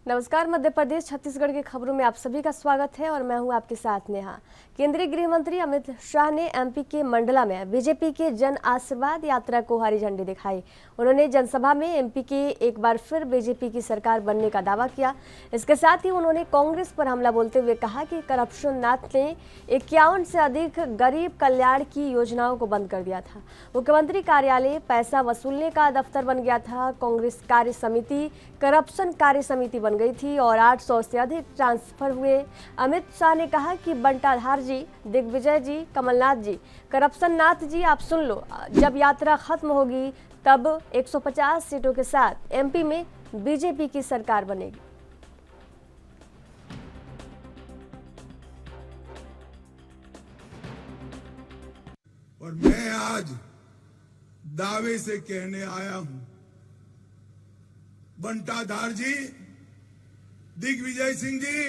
नमस्कार। मध्य प्रदेश छत्तीसगढ़ की खबरों में आप सभी का स्वागत है और मैं हूं आपके साथ नेहा। केंद्रीय गृह मंत्री अमित शाह ने एमपी के मंडला में बीजेपी के जन आशीर्वाद यात्रा को हरी झंडी दिखाई। उन्होंने जनसभा में एमपी के एक बार फिर बीजेपी की सरकार बनने का दावा किया। इसके साथ ही उन्होंने कांग्रेस पर हमला बोलते हुए कहा कि करप्शन नाथ ने 51 से अधिक गरीब कल्याण की योजनाओं को बंद कर दिया था। मुख्यमंत्री कार्यालय पैसा वसूलने का दफ्तर बन गया था। कांग्रेस कार्य समिति करप्शन कार्य समिति बन गई थी और 800 से अधिक ट्रांसफर हुए। अमित शाह ने कहा कि बंटाधार जी, दिग्विजय जी, कमलनाथ जी, करप्शन नाथ जी, आप सुन लो, जब यात्रा खत्म होगी तब 150 सीटों के साथ एमपी में बीजेपी की सरकार बनेगी। और मैं आज दावे से कहने आया हूं, बंटाधार जी, दिग्विजय सिंह जी,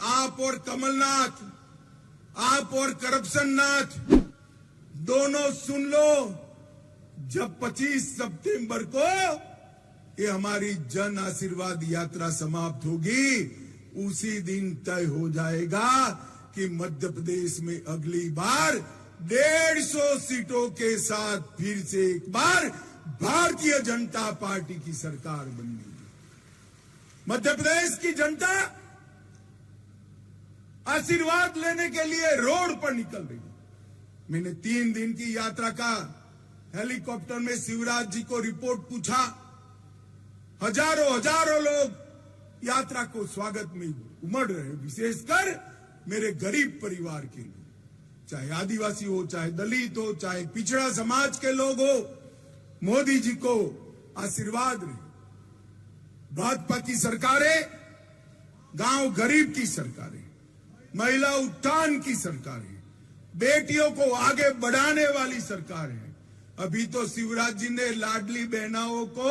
आप और कमलनाथ, आप और करप्शन नाथ दोनों सुन लो, जब 25 सितंबर को ये हमारी जन आशीर्वाद यात्रा समाप्त होगी, उसी दिन तय हो जाएगा कि मध्य प्रदेश में अगली बार 150 सीटों के साथ फिर से एक बार भारतीय जनता पार्टी की सरकार बननी। मध्य प्रदेश की जनता आशीर्वाद लेने के लिए रोड पर निकल रही है। मैंने 3 दिन की यात्रा का हेलीकॉप्टर में शिवराज जी को रिपोर्ट पूछा। हजारों लोग यात्रा को स्वागत में उमड़ रहे, विशेषकर मेरे गरीब परिवार के लोग, चाहे आदिवासी हो, चाहे दलित हो, चाहे पिछड़ा समाज के लोग हो। मोदी जी को आशीर्वाद रहे। भाजपा की सरकारें गांव गरीब की सरकारें, महिला उत्थान की सरकारें, बेटियों को आगे बढ़ाने वाली सरकार है। अभी तो शिवराज जी ने लाडली बहनाओं को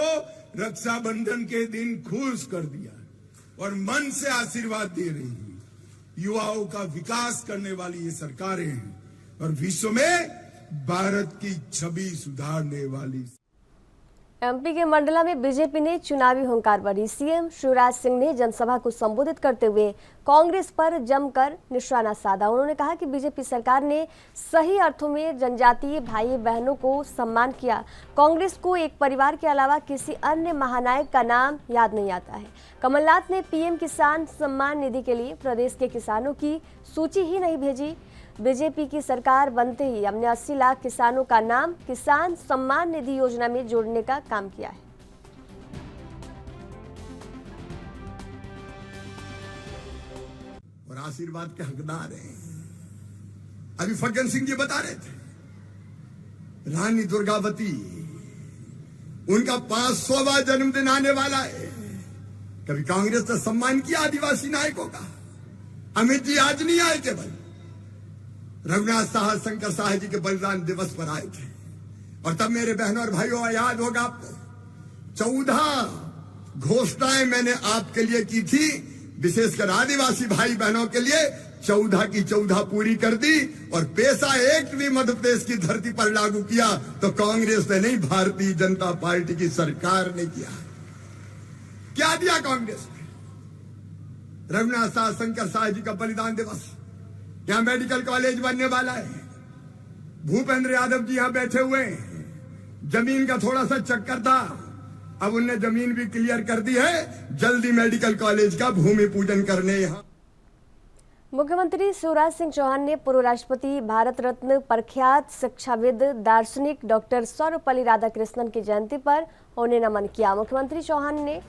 रक्षाबंधन के दिन खुश कर दिया और मन से आशीर्वाद दे रही है। युवाओं का विकास करने वाली ये सरकारें हैं और विश्व में भारत की छवि सुधारने वाली। एमपी के मंडला में बीजेपी ने चुनावी हुंकार भरी। सीएम शिवराज सिंह ने जनसभा को संबोधित करते हुए कांग्रेस पर जमकर निशाना साधा। उन्होंने कहा कि बीजेपी सरकार ने सही अर्थों में जनजातीय भाई बहनों को सम्मान किया। कांग्रेस को एक परिवार के अलावा किसी अन्य महानायक का नाम याद नहीं आता है। कमलनाथ ने पीएम किसान सम्मान निधि के लिए प्रदेश के किसानों की सूची ही नहीं भेजी। बीजेपी की सरकार बनते ही हमने 80 लाख किसानों का नाम किसान सम्मान निधि योजना में जोड़ने का काम किया है। और आशीर्वाद के हकदार हैं। अभी फग्गन सिंह जी बता रहे थे, रानी दुर्गावती, उनका 500वां जन्मदिन आने वाला है। कभी कांग्रेस ने सम्मान किया आदिवासी नायकों का? अमित जी आज नहीं आए, केवल रघुनाथ साहब, शंकर साहब जी के बलिदान दिवस पर आए थे। और तब मेरे बहनों और भाइयों, याद होगा आपको, 14 घोषणाएं मैंने आपके लिए की थी, विशेषकर आदिवासी भाई बहनों के लिए। 14 की 14 पूरी कर दी। और पैसा एक्ट भी मध्य प्रदेश की धरती पर लागू किया तो कांग्रेस ने नहीं, भारतीय जनता पार्टी की सरकार ने किया। क्या दिया कांग्रेस ने? रघुनाथ साहब, शंकर साहब जी का बलिदान दिवस, यहां मेडिकल कॉलेज बनने वाला है। भूपेंद्र यादव जी यहां बैठे हुए हैं। जमीन का थोड़ा सा चक्कर था, अब उनने जमीन भी क्लियर कर दी है। जल्दी मेडिकल कॉलेज का भूमि पूजन करने यहां। मुख्यमंत्री शिवराज सिंह चौहान ने पूर्व राष्ट्रपति, भारत रत्न, प्रख्यात शिक्षाविद, दार्शनिक डॉक्टर सर्वपल्ली राधाकृष्णन की जयंती पर उन्हें नमन किया। मुख्यमंत्री चौहान ने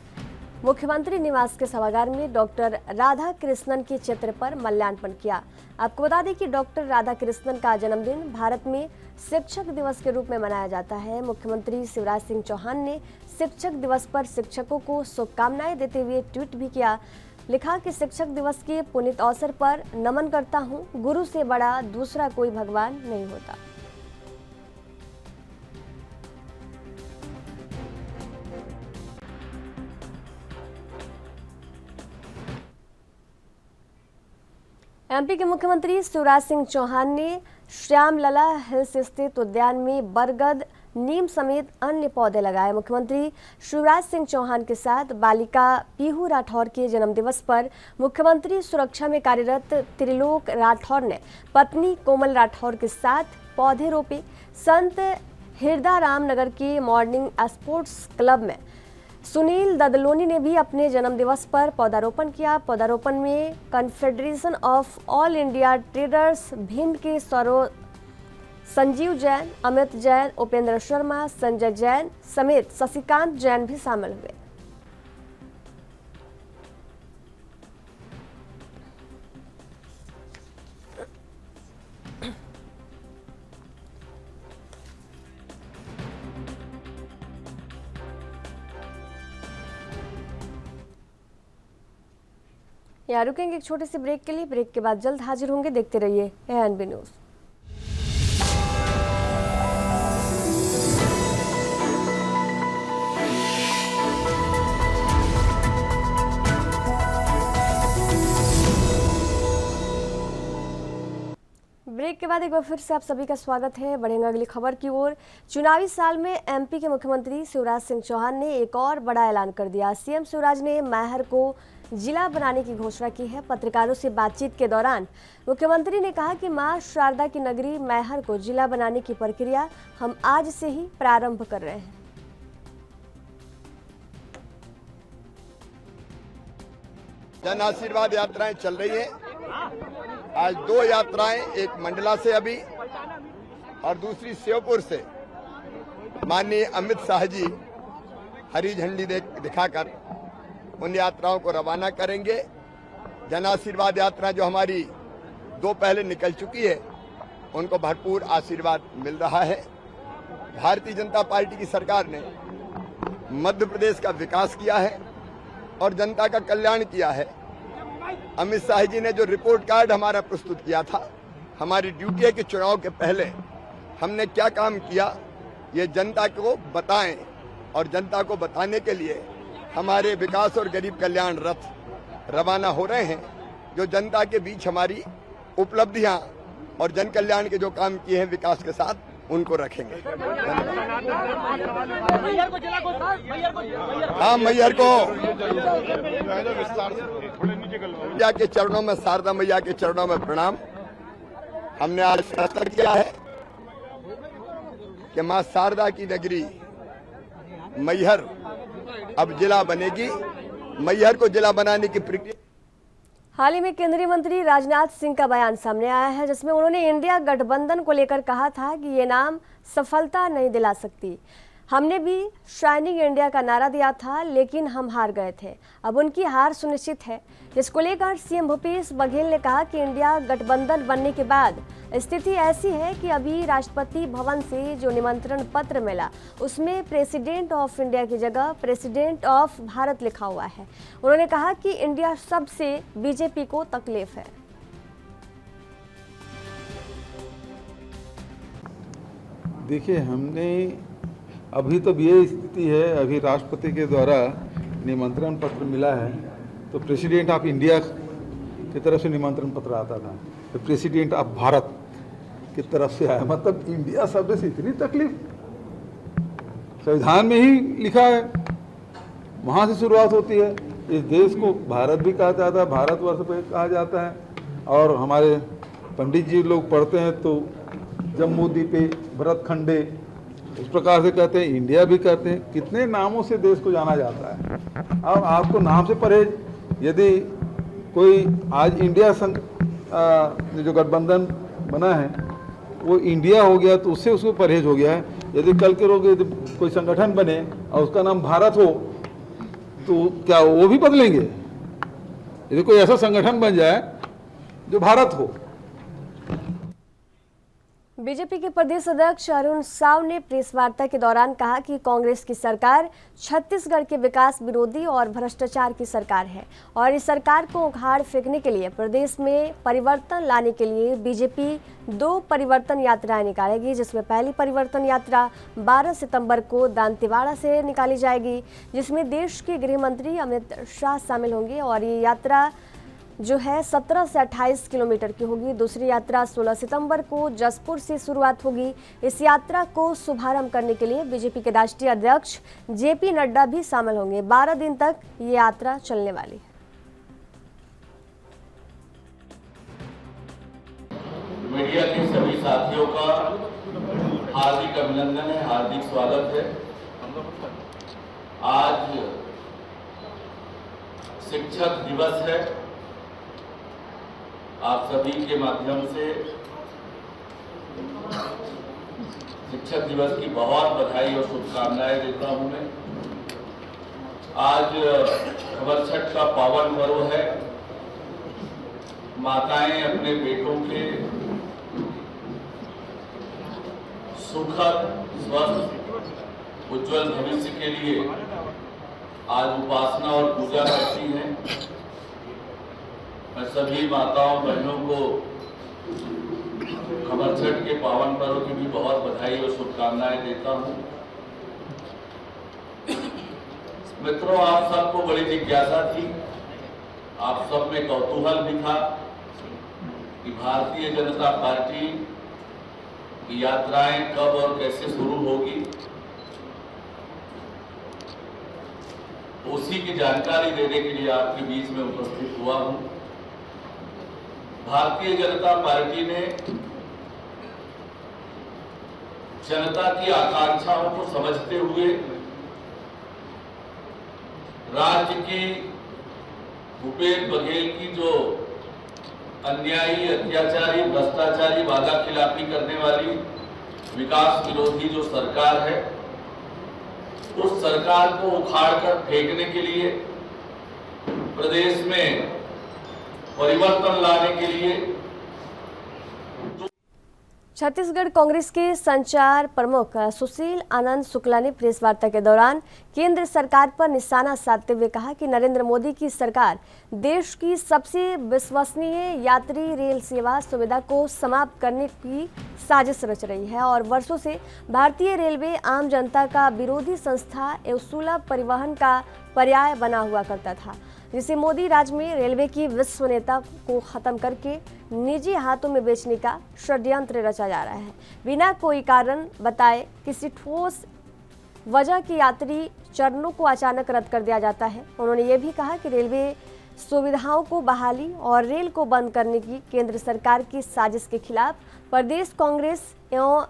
मुख्यमंत्री निवास के सभागार में डॉक्टर राधाकृष्णन के चित्र पर माल्यार्पण किया। आपको बता दें कि डॉक्टर राधाकृष्णन का जन्मदिन भारत में शिक्षक दिवस के रूप में मनाया जाता है। मुख्यमंत्री शिवराज सिंह चौहान ने शिक्षक दिवस पर शिक्षकों को शुभकामनाएं देते हुए ट्वीट भी किया। लिखा कि शिक्षक दिवस के पुनीत अवसर पर नमन करता हूं, गुरु से बड़ा दूसरा कोई भगवान नहीं होता। एमपी के मुख्यमंत्री शिवराज सिंह चौहान ने श्यामलला हिल्स स्थित उद्यान में बरगद नीम समेत अन्य पौधे लगाए। मुख्यमंत्री शिवराज सिंह चौहान के साथ बालिका पीहू राठौर के जन्मदिवस पर मुख्यमंत्री सुरक्षा में कार्यरत त्रिलोक राठौर ने पत्नी कोमल राठौर के साथ पौधे रोपे। संत हिरदाराम नगर के मॉर्निंग स्पोर्ट्स क्लब में सुनील ददलोनी ने भी अपने जन्मदिवस पर पौधारोपण किया। पौधारोपण में confederation of all India traders Bhind के संजीव जैन, अमित जैन, उपेंद्र शर्मा, संजय जैन समेत शशिकांत जैन भी शामिल हुए। यहाँ रुकेंगे एक छोटे से ब्रेक के लिए। ब्रेक के बाद जल्द हाजिर होंगे। देखते रहिए एएनबी न्यूज़। ब्रेक के बाद एक बार फिर से आप सभी का स्वागत है। बढ़ेंगे अगली खबर की ओर। चुनावी साल में एमपी के मुख्यमंत्री शिवराज सिंह चौहान ने एक और बड़ा ऐलान कर दिया। सीएम शिवराज ने मैहर को जिला बनाने की घोषणा की है। पत्रकारों से बातचीत के दौरान मुख्यमंत्री ने कहा कि मां शारदा की नगरी मैहर को जिला बनाने की प्रक्रिया हम आज से ही प्रारंभ कर रहे हैं। जन आशीर्वाद यात्राएं चल रही है। आज 2 यात्राएं, एक मंडला से अभी और दूसरी श्योपुर से माननीय अमित शाह जी हरी झंडी दिखाकर उन यात्राओं को रवाना करेंगे। जन आशीर्वाद यात्रा जो हमारी 2 पहले निकल चुकी है, उनको भरपूर आशीर्वाद मिल रहा है। भारतीय जनता पार्टी की सरकार ने मध्य प्रदेश का विकास किया है और जनता का कल्याण किया है। अमित शाह जी ने जो रिपोर्ट कार्ड हमारा प्रस्तुत किया था, हमारी ड्यूटी है कि चुनाव के पहले हमने क्या काम किया ये जनता को बताएं और जनता को बताने के लिए हमारे विकास और गरीब कल्याण रथ रवाना हो रहे हैं, जो जनता के बीच हमारी उपलब्धियां और जन कल्याण के जो काम किए हैं विकास के साथ उनको रखेंगे। हाँ, मैहर को मैया के चरणों में, शारदा मैया के चरणों में प्रणाम। हमने आज फैसला किया है कि मां शारदा की नगरी मैहर अब जिला बनेगी। मैहर को जिला बनाने की प्रक्रिया हाल ही में केंद्रीय मंत्री राजनाथ सिंह का बयान सामने आया है, जिसमें उन्होंने इंडिया गठबंधन को लेकर कहा था कि ये नाम सफलता नहीं दिला सकती। हमने भी शाइनिंग इंडिया का नारा दिया था, लेकिन हम हार गए थे। अब उनकी हार सुनिश्चित है, जिसको लेकर सीएम भूपेश बघेल ने कहा कि इंडिया गठबंधन बनने के बाद स्थिति ऐसी है कि अभी राष्ट्रपति भवन से जो निमंत्रण पत्र मिला उसमें प्रेसिडेंट ऑफ इंडिया की जगह प्रेसिडेंट ऑफ भारत लिखा हुआ है। उन्होंने कहा कि इंडिया शब्द से बीजेपी को तकलीफ है। देखिए, हमने अभी तो ये स्थिति है, अभी राष्ट्रपति के द्वारा निमंत्रण पत्र मिला है, तो प्रेसिडेंट ऑफ इंडिया की तरफ से निमंत्रण पत्र आता था, तो प्रेसिडेंट ऑफ भारत की तरफ से आया। मतलब इंडिया शब्द से इतनी तकलीफ, संविधान में ही लिखा है, वहाँ से शुरुआत होती है। इस देश को भारत भी कहा जाता है, भारतवर्ष पे कहा जाता है, और हमारे पंडित जी लोग पढ़ते हैं तो जम्मू द्वीपे भरत खंडे इस प्रकार से कहते हैं, इंडिया भी कहते हैं। कितने नामों से देश को जाना जाता है। अब आपको नाम से परहेज, यदि कोई आज इंडिया संघ जो गठबंधन बना है वो इंडिया हो गया तो उससे उसको परहेज हो गया है। यदि कल के लोग यदि कोई संगठन बने और उसका नाम भारत हो तो क्या वो भी बदलेंगे? यदि कोई ऐसा संगठन बन जाए जो भारत हो। बीजेपी के प्रदेश अध्यक्ष अरुण साव ने प्रेस वार्ता के दौरान कहा कि कांग्रेस की सरकार छत्तीसगढ़ के विकास विरोधी और भ्रष्टाचार की सरकार है और इस सरकार को उखाड़ फेंकने के लिए प्रदेश में परिवर्तन लाने के लिए बीजेपी 2 परिवर्तन यात्राएं निकालेगी, जिसमें पहली परिवर्तन यात्रा 12 सितंबर को दांतेवाड़ा से निकाली जाएगी, जिसमें देश के गृह मंत्री अमित शाह शामिल होंगे और ये यात्रा जो है 17 से 28 किलोमीटर की होगी। दूसरी यात्रा 16 सितंबर को जसपुर से शुरुआत होगी। इस यात्रा को शुभारंभ करने के लिए बीजेपी के राष्ट्रीय अध्यक्ष जेपी नड्डा भी शामिल होंगे। 12 दिन तक ये यात्रा चलने वाली है। मीडिया के सभी साथियों का हार्दिक अभिनंदन है, हार्दिक स्वागत है। आज शिक्षक दिवस है। आप सभी के माध्यम से शिक्षक दिवस की बहुत बधाई और शुभकामनाएं देता हूं मैं। आज खबर छठ का पावन पर्व है। माताएं अपने बेटों के सुखद, स्वस्थ, उज्जवल भविष्य के लिए आज उपासना और पूजा करती हैं। मैं सभी माताओं बहनों को खबर छठ के पावन पर्व की भी बहुत बधाई और शुभकामनाएं देता हूं। मित्रों, आप सबको बड़ी जिज्ञासा थी, आप सब में कौतूहल भी था कि भारतीय जनता पार्टी की यात्राएं कब और कैसे शुरू होगी। उसी की जानकारी देने के लिए आपके बीच में उपस्थित हुआ हूं। भारतीय जनता पार्टी ने जनता की आकांक्षाओं को समझते हुए राज्य की भूपेश बघेल की जो अन्यायी, अत्याचारी, भ्रष्टाचारी, वादा खिलाफी करने वाली विकास विरोधी जो सरकार है, उस सरकार को उखाड़कर फेंकने के लिए, प्रदेश में परिवर्तन लाने के लिए छत्तीसगढ़ कांग्रेस के संचार प्रमुख सुशील आनंद शुक्ला ने प्रेस वार्ता के दौरान केंद्र सरकार पर निशाना साधते हुए कहा कि नरेंद्र मोदी की सरकार देश की सबसे विश्वसनीय यात्री रेल सेवा सुविधा को समाप्त करने की साजिश रच रही है और वर्षों से भारतीय रेलवे आम जनता का विरोधी संस्था एवं सुलभ परिवहन का पर्याय बना हुआ करता था, जिसे मोदी राज में रेलवे की विश्वसनीयता को खत्म करके निजी हाथों में बेचने का षड्यंत्र रचा जा रहा है। बिना कोई कारण बताए किसी ठोस वजह की यात्री चरणों को अचानक रद्द कर दिया जाता है। उन्होंने ये भी कहा कि रेलवे सुविधाओं को बहाली और रेल को बंद करने की केंद्र सरकार की साजिश के खिलाफ प्रदेश कांग्रेस एवं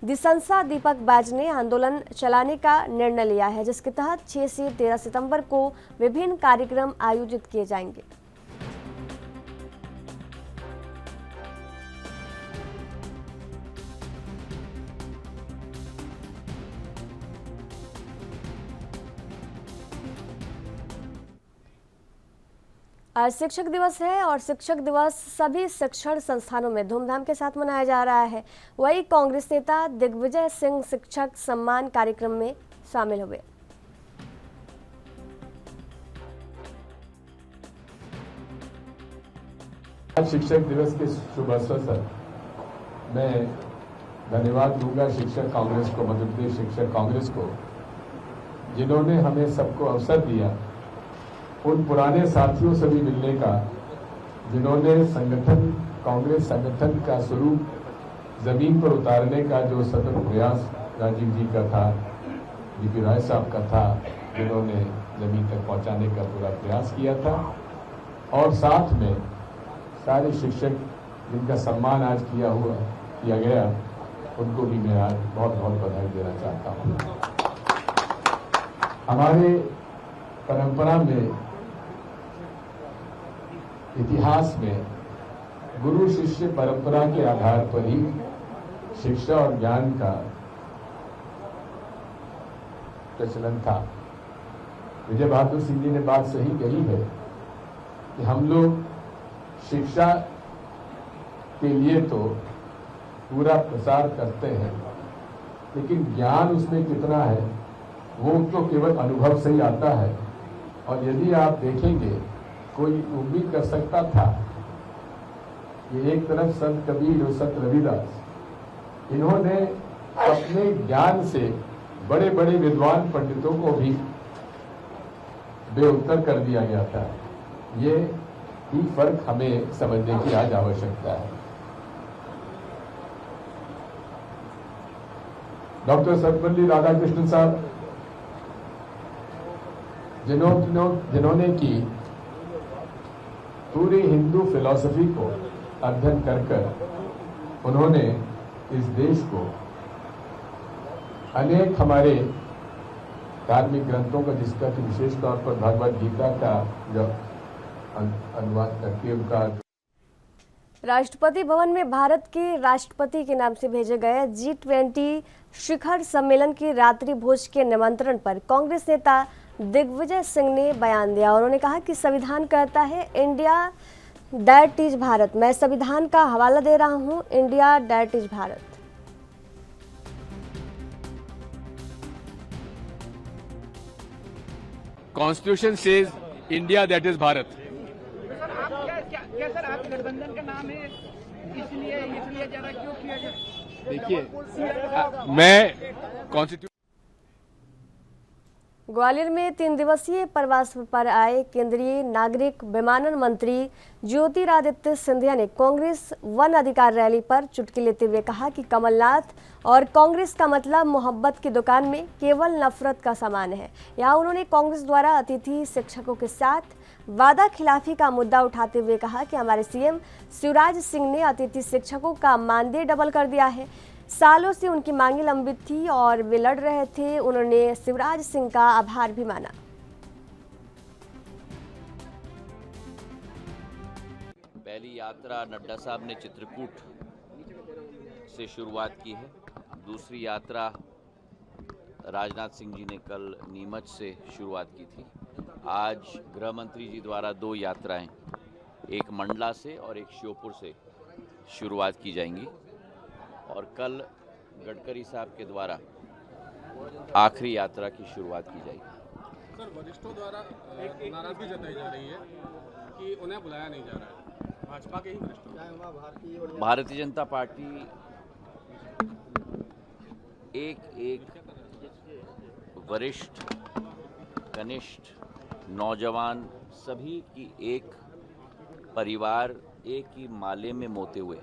दिसंसा दीपक बैज ने आंदोलन चलाने का निर्णय लिया है, जिसके तहत 6 से 13 सितंबर को विभिन्न कार्यक्रम आयोजित किए जाएंगे। आज शिक्षक दिवस है और शिक्षक दिवस सभी शिक्षण संस्थानों में धूमधाम के साथ मनाया जा रहा है। वही कांग्रेस नेता दिग्विजय सिंह शिक्षक सम्मान कार्यक्रम में शामिल हुए। आज शिक्षक दिवस के शुभ अवसर पर मैं धन्यवाद दूंगा शिक्षक कांग्रेस को, मध्य प्रदेश शिक्षक कांग्रेस को, जिन्होंने हमें सबको अवसर दिया उन पुराने साथियों से भी मिलने का, जिन्होंने संगठन, कांग्रेस संगठन का स्वरूप जमीन पर उतारने का जो सतत प्रयास राजीव जी का था, जीपी राय साहब का था, जिन्होंने जमीन तक पहुंचाने का पूरा प्रयास किया था, और साथ में सारे शिक्षक जिनका सम्मान आज किया गया, उनको भी मैं आज बहुत बहुत बधाई देना चाहता हूँ। हमारे परंपरा में, इतिहास में गुरु शिष्य परंपरा के आधार पर ही शिक्षा और ज्ञान का प्रचलन था। विजय बहादुर सिंह जी ने बात सही कही है कि हम लोग शिक्षा के लिए तो पूरा प्रसार करते हैं, लेकिन ज्ञान उसमें कितना है वो तो केवल अनुभव से ही आता है। और यदि आप देखेंगे, कोई उम्मीद कर सकता था कि एक तरफ संत कबीर और संत रविदास, इन्होंने अपने ज्ञान से बड़े बड़े विद्वान पंडितों को भी बेउत्तर कर दिया गया था। ये ही फर्क हमें समझने की आज आवश्यकता है। डॉक्टर सर्वपल्ली राधाकृष्णन साहब जिन्होंने की पूरी हिंदू फिलॉसफी को अध्ययन कर उन्होंने इस देश को अनेक हमारे धार्मिक ग्रंथों का, जिसका कि विशेष तौर पर भगवद गीता का जो अनुवाद करके उनका राष्ट्रपति भवन में भारत के राष्ट्रपति के नाम से भेजे गए G20 शिखर सम्मेलन की रात्रि भोज के निमंत्रण पर कांग्रेस नेता दिग्विजय सिंह ने बयान दिया। उन्होंने कहा कि संविधान कहता है इंडिया दैट इज भारत। मैं संविधान का हवाला दे रहा हूं, India that is Bharat. Constitution says India that is Bharat. क्या सर आप गठबंधन का नाम है, इसलिए ज्यादा क्यों किया जाए? देखिए, मैं कॉन्स्टिट्यूशन ग्वालियर में 3 दिवसीय प्रवास पर आए केंद्रीय नागरिक विमानन मंत्री ज्योतिरादित्य सिंधिया ने कांग्रेस वन अधिकार रैली पर चुटकी लेते हुए कहा कि कमलनाथ और कांग्रेस का मतलब मोहब्बत की दुकान में केवल नफरत का सामान है। यहाँ उन्होंने कांग्रेस द्वारा अतिथि शिक्षकों के साथ वादा खिलाफी का मुद्दा उठाते हुए कहा कि हमारे सीएम शिवराज सिंह ने अतिथि शिक्षकों का मानदेय डबल कर दिया है। सालों से उनकी मांगे लंबित थी और वे लड़ रहे थे। उन्होंने शिवराज सिंह का आभार भी माना। पहली यात्रा नड्डा साहब ने चित्रकूट से शुरुआत की है। दूसरी यात्रा राजनाथ सिंह जी ने कल नीमच से शुरुआत की थी। आज गृह मंत्री जी द्वारा 2 यात्राएं, एक मंडला से और एक श्योपुर से शुरुआत की जाएंगी और कल गडकरी साहब के द्वारा आखिरी यात्रा की शुरुआत की जाएगी। सर, वरिष्ठों द्वारा नाराजगी जताई जा रही है कि उन्हें बुलाया नहीं जा रहा है। भाजपा के ही वरिष्ठ, भारतीय जनता पार्टी एक वरिष्ठ, कनिष्ठ, नौजवान सभी की एक परिवार, एक ही माले में मोते हुए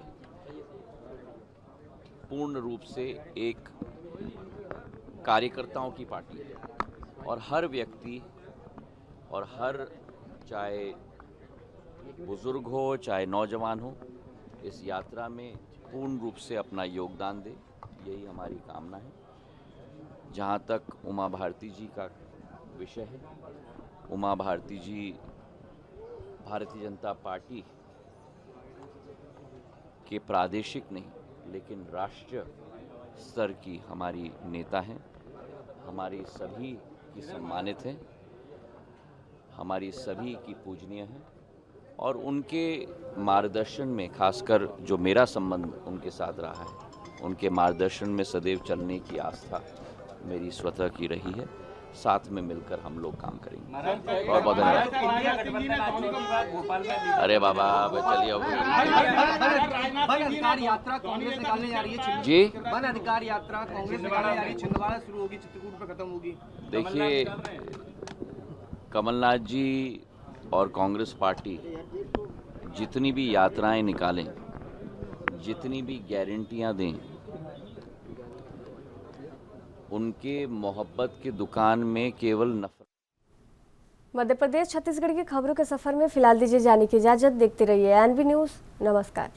पूर्ण रूप से एक कार्यकर्ताओं की पार्टी है और हर व्यक्ति और हर, चाहे बुजुर्ग हो चाहे नौजवान हो, इस यात्रा में पूर्ण रूप से अपना योगदान दे, यही हमारी कामना है। जहाँ तक उमा भारती जी का विषय है, उमा भारती जी भारतीय जनता पार्टी के प्रादेशिक नहीं लेकिन राष्ट्रीय स्तर की हमारी नेता हैं, हमारी सभी की सम्मानित हैं, हमारी सभी की पूजनीय हैं और उनके मार्गदर्शन में, खासकर जो मेरा संबंध उनके साथ रहा है, उनके मार्गदर्शन में सदैव चलने की आस्था मेरी स्वतः की रही है। साथ में मिलकर हम लोग काम करेंगे। बहुत बहुत धन्यवाद। अरे बाबा, चलिए वन अधिकार यात्रा कांग्रेस निकालने जा रही है जी। वन अधिकार यात्रा कांग्रेस निकालने जा रही है, छिंदवाड़ा शुरू होगी, चित्रकूट पे खत्म होगी। देखिए, कमलनाथ जी और कांग्रेस पार्टी जितनी भी यात्राएं निकालें, जितनी भी गारंटियां दें, उनके मोहब्बत की दुकान में केवल नफरत। मध्य प्रदेश छत्तीसगढ़ की खबरों के सफर में फिलहाल दीजिए जाने की इजाजत। देखते रहिए एनबी न्यूज़। नमस्कार।